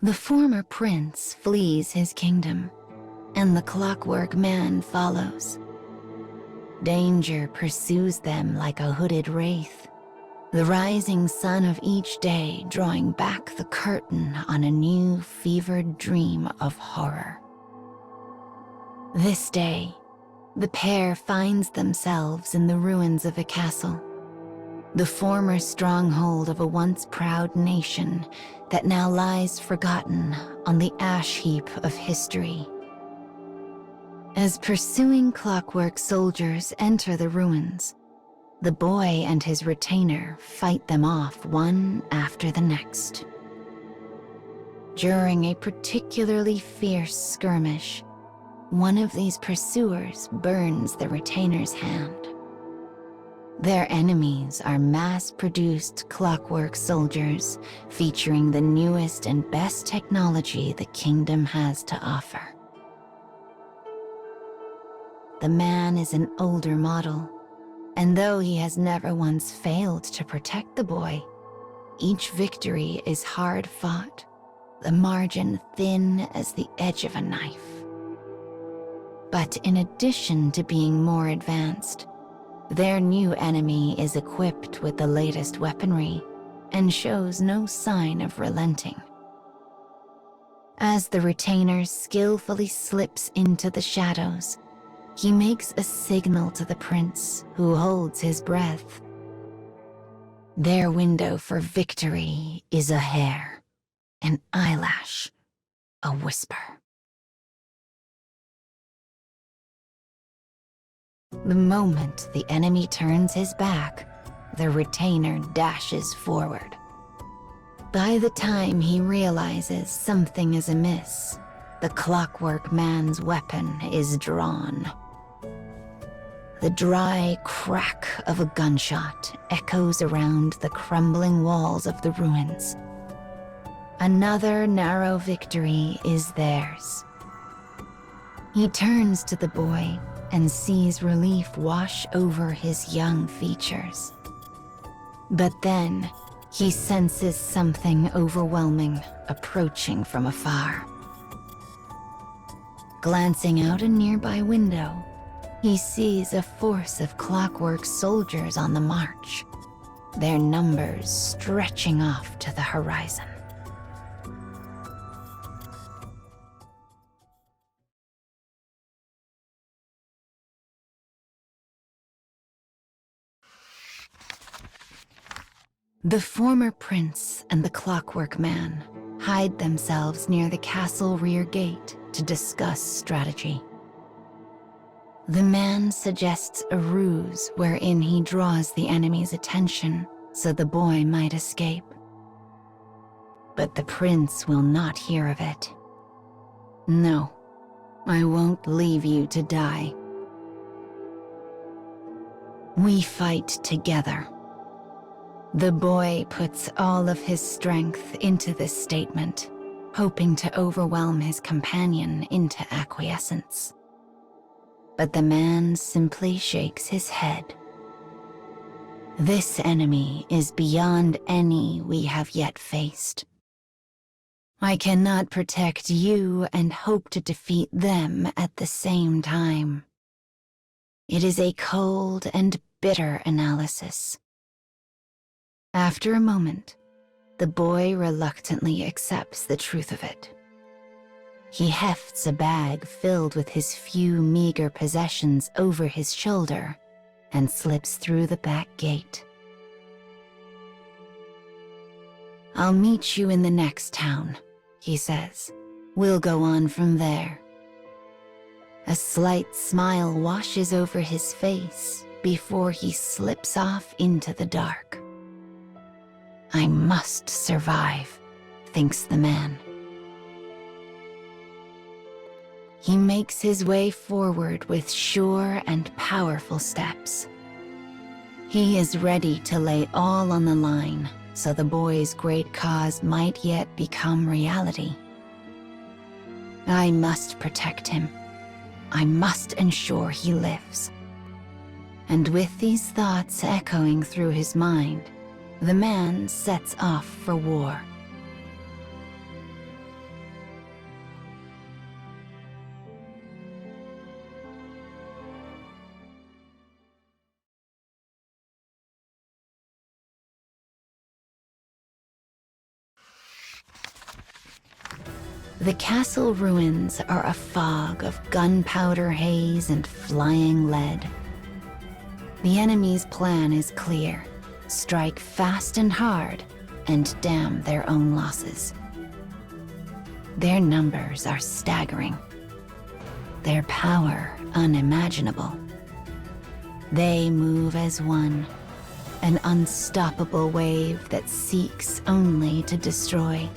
The former prince flees his kingdom, and the clockwork man follows. Danger pursues them like a hooded wraith, the rising sun of each day drawing back the curtain on a new fevered dream of horror. This day, the pair finds themselves in the ruins of a castle, the former stronghold of a once proud nation that now lies forgotten on the ash heap of history. As pursuing clockwork soldiers enter the ruins, the boy and his retainer fight them off one after the next. During a particularly fierce skirmish, one of these pursuers burns the retainer's hand. Their enemies are mass-produced clockwork soldiers featuring the newest and best technology the kingdom has to offer. The man is an older model, and though he has never once failed to protect the boy, each victory is hard-fought, the margin thin as the edge of a knife. But in addition to being more advanced, their new enemy is equipped with the latest weaponry and shows no sign of relenting. As the retainer skillfully slips into the shadows, he makes a signal to the prince, who holds his breath. Their window for victory is a hair, an eyelash, a whisper. The moment the enemy turns his back, the retainer dashes forward. By the time he realizes something is amiss, the clockwork man's weapon is drawn. The dry crack of a gunshot echoes around the crumbling walls of the ruins. Another narrow victory is theirs. He turns to the boy and sees relief wash over his young features. But then, he senses something overwhelming approaching from afar. Glancing out a nearby window, he sees a force of clockwork soldiers on the march, their numbers stretching off to the horizon. The former prince and the clockwork man hide themselves near the castle rear gate to discuss strategy. The man suggests a ruse wherein he draws the enemy's attention so the boy might escape. But the prince will not hear of it. No, I won't leave you to die. We fight together. The boy puts all of his strength into this statement, hoping to overwhelm his companion into acquiescence. But the man simply shakes his head. This enemy is beyond any we have yet faced. I cannot protect you and hope to defeat them at the same time. It is a cold and bitter analysis. After a moment, the boy reluctantly accepts the truth of it. He hefts a bag filled with his few meager possessions over his shoulder and slips through the back gate. I'll meet you in the next town, he says. We'll go on from there. A slight smile washes over his face before he slips off into the dark. I must survive, thinks the man. He makes his way forward with sure and powerful steps. He is ready to lay all on the line so the boy's great cause might yet become reality. I must protect him. I must ensure he lives. And with these thoughts echoing through his mind, the man sets off for war. The castle ruins are a fog of gunpowder haze and flying lead. The enemy's plan is clear: strike fast and hard and damn their own losses. Their numbers are staggering, their power unimaginable. They move as one, an unstoppable wave that seeks only to destroy.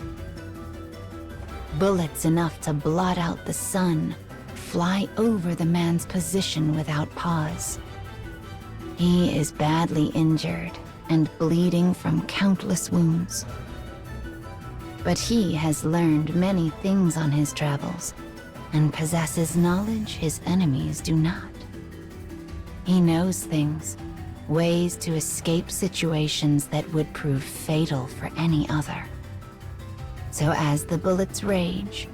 Bullets enough to blot out the sun fly over the man's position without pause. He is badly injured and bleeding from countless wounds. But he has learned many things on his travels and possesses knowledge his enemies do not. He knows things, ways to escape situations that would prove fatal for any other. So as the bullets rage,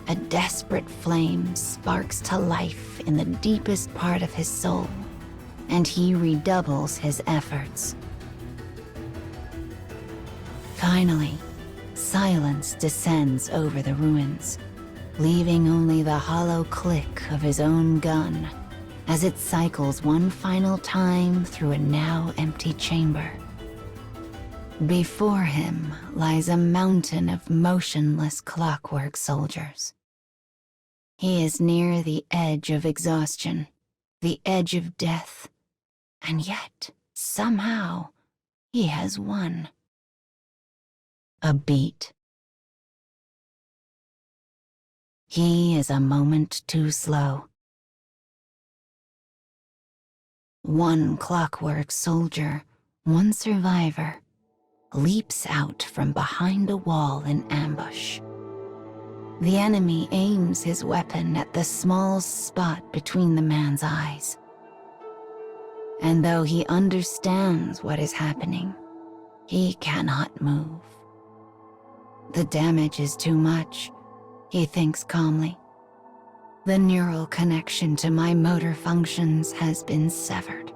a desperate flame sparks to life in the deepest part of his soul, and he redoubles his efforts. Finally, silence descends over the ruins, leaving only the hollow click of his own gun as it cycles one final time through a now empty chamber. Before him lies a mountain of motionless clockwork soldiers. He is near the edge of exhaustion, the edge of death, and yet, somehow, he has won. A beat. He is a moment too slow. One clockwork soldier, one survivor, leaps out from behind a wall in ambush. The enemy aims his weapon at the small spot between the man's eyes. And though he understands what is happening, he cannot move. The damage is too much, he thinks calmly. The neural connection to my motor functions has been severed.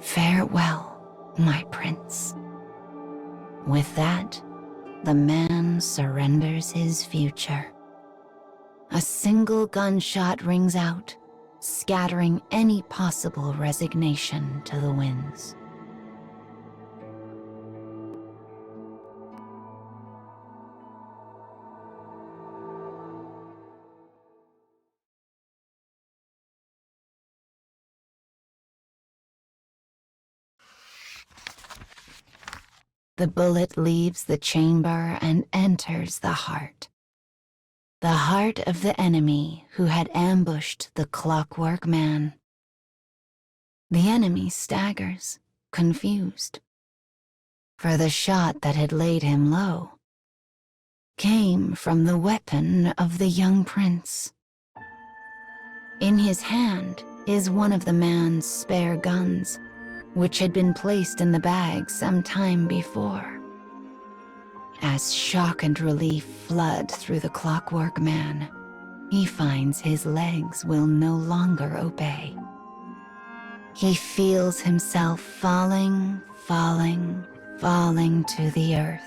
Farewell, my prince. With that, the man surrenders his future. A single gunshot rings out, scattering any possible resignation to the winds. The bullet leaves the chamber and enters the heart. The heart of the enemy who had ambushed the clockwork man. The enemy staggers, confused. For the shot that had laid him low came from the weapon of the young prince. In his hand is one of the man's spare guns, which had been placed in the bag some time before. As shock and relief flood through the clockwork man, he finds his legs will no longer obey. He feels himself falling to the earth.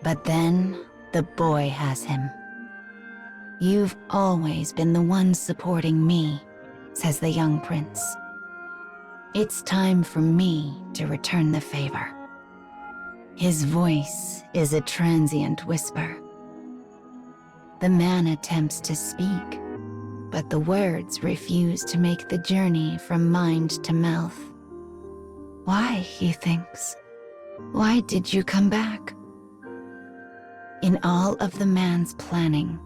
But then the boy has him. "You've always been the one supporting me," says the young prince. "It's time for me to return the favor." His voice is a transient whisper. The man attempts to speak, but the words refuse to make the journey from mind to mouth. Why, he thinks, why did you come back? In all of the man's planning,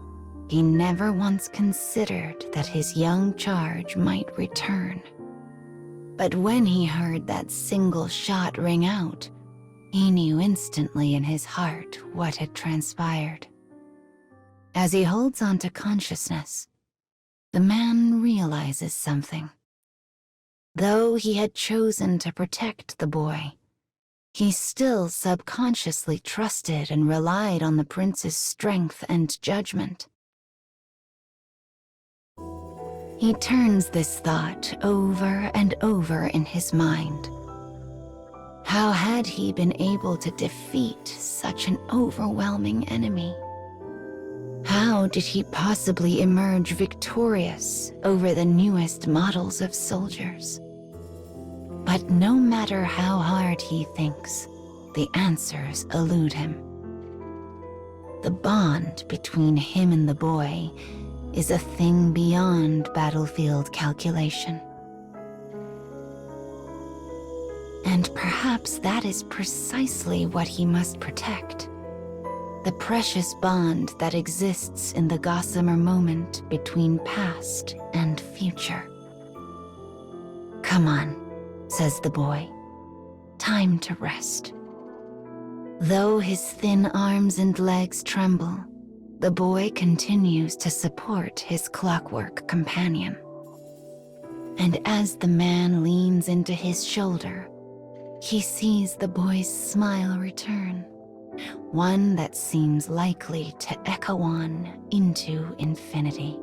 he never once considered that his young charge might return. But when he heard that single shot ring out, he knew instantly in his heart what had transpired. As he holds on to consciousness, the man realizes something. Though he had chosen to protect the boy, he still subconsciously trusted and relied on the prince's strength and judgment. He turns this thought over and over in his mind. How had he been able to defeat such an overwhelming enemy? How did he possibly emerge victorious over the newest models of soldiers? But no matter how hard he thinks, the answers elude him. The bond between him and the boy is a thing beyond battlefield calculation. And perhaps that is precisely what he must protect. The precious bond that exists in the gossamer moment between past and future. "Come on," says the boy. "Time to rest." Though his thin arms and legs tremble, the boy continues to support his clockwork companion. And as the man leans into his shoulder, he sees the boy's smile return, one that seems likely to echo on into infinity.